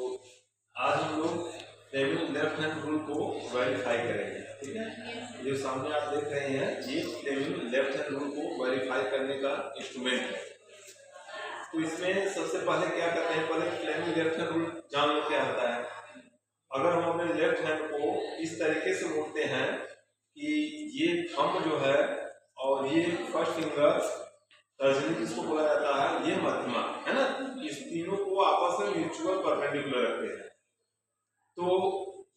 आज हम लोग फ्लेमिंग लेफ्ट हैंड रूल को वेरीफाई करेंगे। ठीक है, जो सामने आप देख रहे हैं ये फ्लेमिंग लेफ्ट हैंड रूल को वेरीफाई करने का इंस्ट्रूमेंट है। तो इसमें सबसे पहले क्या करते हैं, पहले फ्लेमिंग लेफ्ट हैंड रूल जान लो क्या होता है। अगर हम अपने लेफ्ट हैंड को इस तरीके से मोड़ते हैं कि ये थंब जो है और ये फर्स्ट फिंगर तर्जनी जिसको बोला जाता है, ये मध्यमा है ना, इस तीनों को आपस में म्यूचुअल परपेंडिकुलर रखते हैं। तो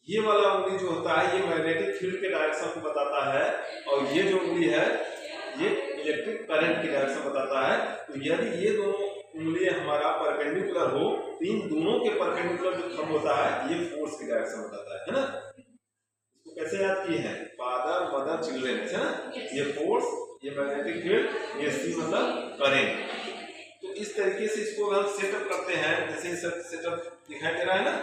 ये वाला उंगली जो होता है ये मैग्नेटिक फील्ड के डायरेक्शन को बताता है और ये जो उंगली है ये इलेक्ट्रिक करंट की डायरेक्शन बताता है। तो यदि ये दोनों उंगली हमारा परपेंडिकुलर हो तो इन दोनों के परपेंडिकुलर जो थंब होता है ये फोर्स की डायरेक्शन बताता है ना। इसको कैसे याद किए हैं, फादर मदर चिल्ड्रेन है ना, ये फोर्स, ये मैग्नेटिक फील्ड, ये सी मतलब करंट। तो इस तरीके से इसको हम सेटअप करते हैं, जैसे सेटअप दिखाई दे रहा है ना।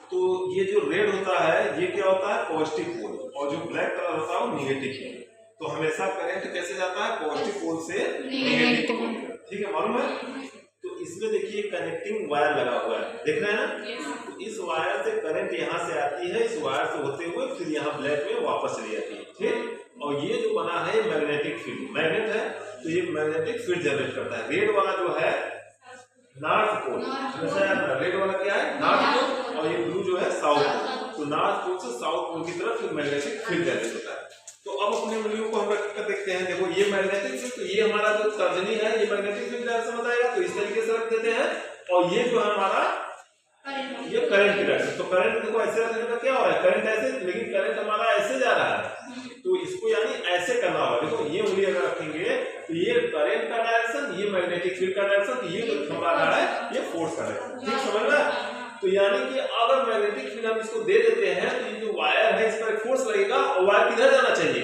तो ये जो रेड होता है ये क्या होता है, पॉजिटिव पोल, और जो ब्लैक कलर होता है वो निगेटिव पोल। तो हमेशा करंट कैसे जाता है, पॉजिटिव पोल से निगेटिव पोल। ठीक है, मालूम है। तो इसमें देखिए कनेक्टिंग वायर लगा हुआ है, देख रहे हैं ना। तो इस वायर से करंट यहाँ से आती है, इस वायर से होते हुए फिर यहाँ ब्लैक में वापस चली जाती है। ठीक, और ये जो बना है मैग्नेटिक फील्ड, मैग्नेट है तो ये मैग्नेटिक फील्ड जनरेट करता है। रेड वाला जो है नॉर्थ पोल, रेड वाला क्या है, नॉर्थ पोल, और ये ब्लू जो है साउथ पोल। तो नॉर्थ पोल से साउथ पोल की तरफ मैग्नेटिक फील्ड जनरेट होता है। तो अब अपने उंगलियों को हम रख कर देखते हैं। देखो ये मैग्नेटिक फील्ड, तो ये हमारा जो तर्जनी है ये मैग्नेटिक फील्ड डायरेक्शन बताएगा, तो इस तरीके से रख देते हैं। और ये जो है हमारा ये करंट की डायरेक्शन। तो करंट देखो ऐसे रखने का क्या हो रहा है, करंट ऐसे, लेकिन करंट हमारा ऐसे जा रहा है, तो इसको यानी ऐसे करना होगा। देखो ये उंगली अगर रखेंगे तो ये करंट का डायरेक्शन, ये मैग्नेटिक फील्ड का डायरेक्शन, तो ये जो थंबा रहा है ये फोर्स का डायरेक्शन। ठीक, समझ में। तो यानी कि अगर मैग्नेटिक फील्ड हम इसको दे देते हैं तो ये जो वायर है इस पर फोर्स लगेगा और वायर किधर जाना चाहिए,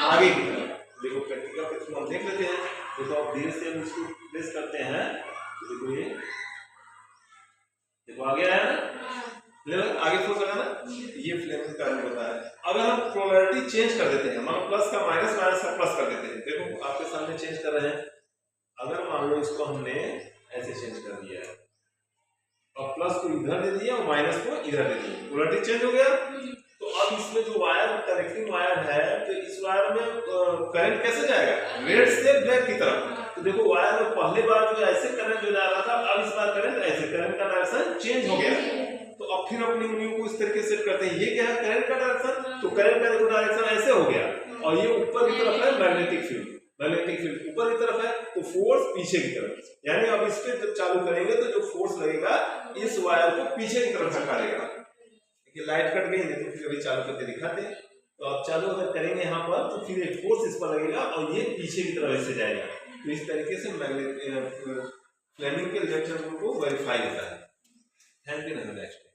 आगे की तरफ। देखो प्रैक्टिकल के थ्रू हम देख लेते हैं। देखो अब धीरे से हम इसको प्रेस करते हैं, तो देखो ये देखो आगे आया ना, ले आगे फोर्स लगा ना, ये फ्लेमिंग करंट होता है। अगर हम पोलैरिटी चेंज कर देते हैं, मान प्लस का माइनस, माइनस का प्लस कर देते हैं। देखो आपके सामने चेंज कर रहे हैं। अगर मान लो इसको हमने ऐसे चेंज कर दिया है और प्लस को इधर दे दिया और माइनस को इधर दे दिया, पोलैरिटी चेंज हो गया। तो अब इसमें जो वायर कनेक्टिंग वायर है, तो इस वायर में करंट कैसे जाएगा, रेड से ब्लैक की तरफ। तो देखो वायर में पहले बार जो ऐसे करंट जो जा रहा था, अब इस बार करंट ऐसे, करंट का डायरेक्शन चेंज हो गया। तो अब फिर अपनी उंगलियों को इस तरीके से सेट करते हैं। ये क्या है, करंट का डायरेक्शन, तो करंट का देखो डायरेक्शन ऐसे हो गया, और ये ऊपर की तरफ है मैग्नेटिक फील्ड, मैग्नेटिक फील्ड ऊपर की तरफ है, तो फोर्स पीछे की तरफ। यानी अब इस पे जब चालू करेंगे तो जो फोर्स लगेगा इस वायर को पीछे की तरफ धक्का देगा। देखिए लाइट कट गई, नहीं तो फिर कभी चालू करके दिखाते। तो आप चालू अगर करेंगे यहाँ पर तो फिर एक फोर्स इस पर लगेगा और ये पीछे की तरफ ऐसे जाएगा। तो इस तरीके से फ्लेमिंग के लेफ्ट हैंड रूल को वेरीफाई होता है। Thank you. नेक्स्ट